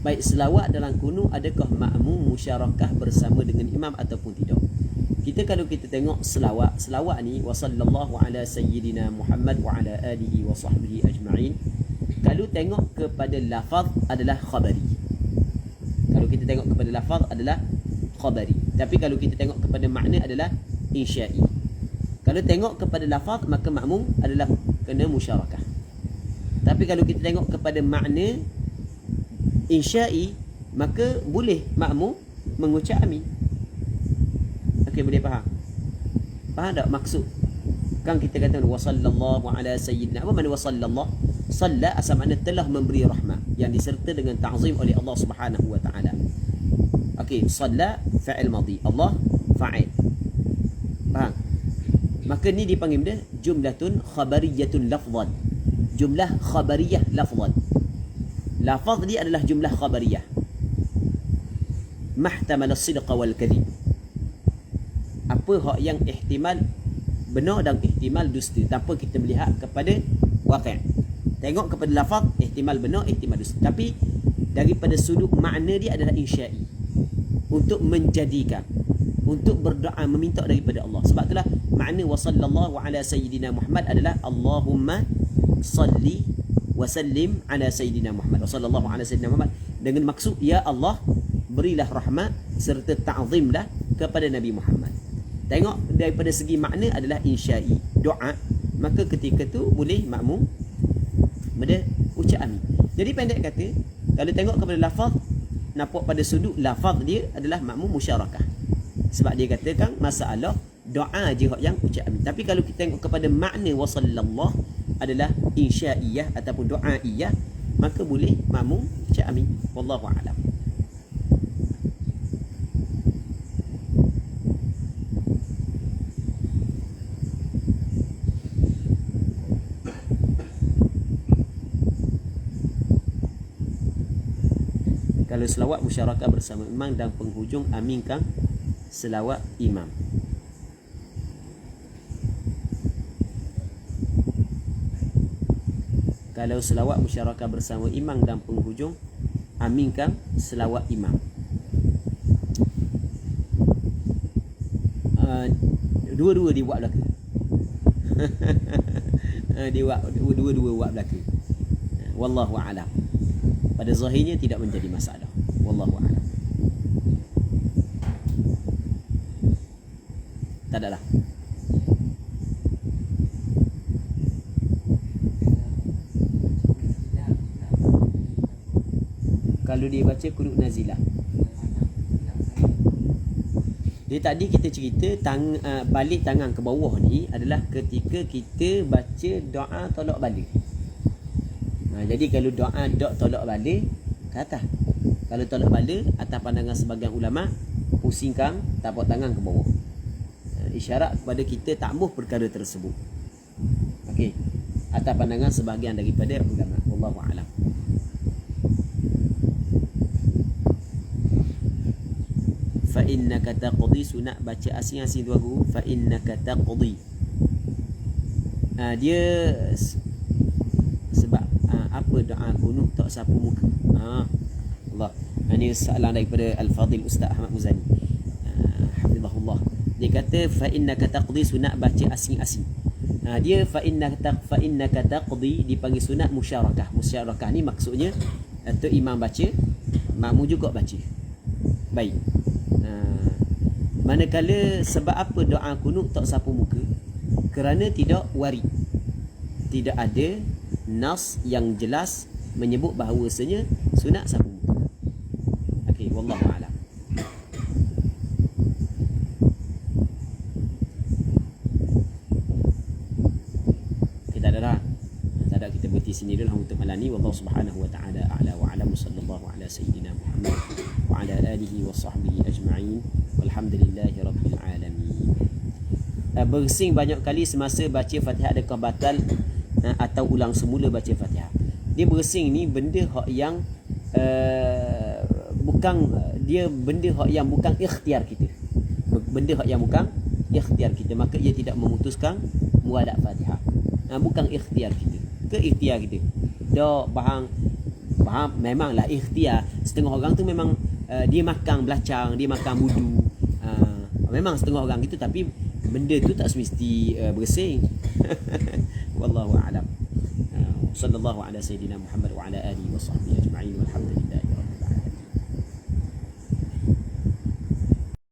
Baik, selawat dalam kunut adakah makmum musyarakah bersama dengan imam ataupun tidak? Kalau kita tengok selawat ni wa sallallahu ala sayyidina Muhammad wa ala alihi wa sahbihi ajma'in. Kalau tengok kepada lafaz adalah khabari. Kalau kita tengok kepada lafaz adalah khabari. Tapi kalau kita tengok kepada makna adalah insya'i. Kalau tengok kepada lafaz maka makmum adalah kena musyarakah. Tapi kalau kita tengok kepada makna insya'i maka boleh makmum mengucap amin. Okey, boleh faham? Faham tak maksud? Kan kita kata wa sallallahu ala sayyidina. Apa makna wa sallallahu? Salla asal makna telah memberi rahmat yang diserta dengan ta'zim oleh Allah Subhanahu wa taala. Okey, salla fa'il madhi, Allah fa'il. Faham? Maka ni dipanggil dia jumlatun khabariyatun lafzan. Jumlah khabariyah lafzan. Lafaz dia adalah jumlah khabariyah. mahtamal as-sidqa wal kadhib. Apa hak yang ihtimal benar dan ihtimal dusta tanpa kita melihat kepada waqi'. Tengok kepada lafaz ihtimal benar, ihtimal dusta. Tapi daripada sudut makna dia adalah insya'i. Untuk menjadikan, untuk berdoa meminta daripada Allah. Sebab itulah makna wa sallallahu ala sayyidina Muhammad adalah Allahumma salli wa sallim ala sayyidina Muhammad. Wa sallallahu ala sayyidina Muhammad dengan maksud ya Allah berilah rahmat serta ta'zimlah kepada Nabi Muhammad. Tengok daripada segi makna adalah insya'i, doa, maka ketika tu boleh makmum ucap amin. Jadi pendek kata, kalau tengok kepada lafaz, nampak pada sudut lafaz dia adalah makmum musyarakah. Sebab dia katakan masalah doa je yang ucap amin. Tapi kalau kita tengok kepada makna wa sallallahu adalah insya'iyah ataupun do'aiyah, maka boleh makmum ucap amin. Wallahu a'lam. Kalau selawat musyarakah bersama imam dan penghujung aminkan selawat imam. Kalau selawat musyarakah bersama imam dan penghujung aminkan selawat imam. Dua-dua dia buat belaka. Dia buat dua-dua buat belaka. Wallahu a'lam. Pada zahirnya tidak menjadi masalah. Wallahu a'lam. Tak adalah. Kalau dia baca qunut nazilah. Dia tadi kita cerita balik tangan ke bawah ni adalah ketika kita baca doa tolak balik. Jadi kalau doa tolak balik ke atas. Kalau tolak balik atas pandangan sebagian ulama, pusingkan tapak tangan ke bawah. Isyarat kepada kita takmuh perkara tersebut. Okey. Atas pandangan sebahagian daripada ulama. Wallahu a'lam. Fa innaka taqdi, sunat baca asing-asing dua guru. Fa innaka taqdi. Dia sebab apa doa kunut tak sapu muka. Allah. Ini soalan daripada Al-Fadhil Ustaz Ahmad Muzani. Hafizahullah. Dia kata fa innaka taqdi, sunat baca asing-asing. Dia fa innaka taqdi dipanggil sunat musyarakah. Musyarakah ni maksudnya tu imam baca, makmum juga baca. Baik. Manakala sebab apa doa kunut tak sapu muka? Kerana tidak warid. Tidak ada nas yang jelas menyebut bahawasanya sunat sapu muka. Okey, wallahu a'lam. Kita ada dah. Tak ada, kita berhenti sini dulu untuk malam ni. Wallahu subhanahu wa ta'ala a'la wa a'lam. Sallallahu ala sayyidina Muhammad wa ala alihi wa sahbihi ajma'in. Walhamdulillahi rabbil alamin. Bersing banyak kali semasa baca Fatihah adakah batal atau ulang semula baca Fatihah? Dia bersing ni benda hak yang benda hak yang bukan ikhtiar kita. Benda hak yang bukan ikhtiar kita, maka ia tidak memutuskan muadak Fatihah. Bukan ikhtiar kita. Ke ikhtiar kita. Dak faham memanglah ikhtiar. Setengah orang tu memang dia makan belacang, dia makan budu. Memang setengah orang gitu, tapi benda tu tak semesti bersing. Wallahu a'lam. Sallallahu ala sayyidina Muhammad wa ala alihi wa sahbihi.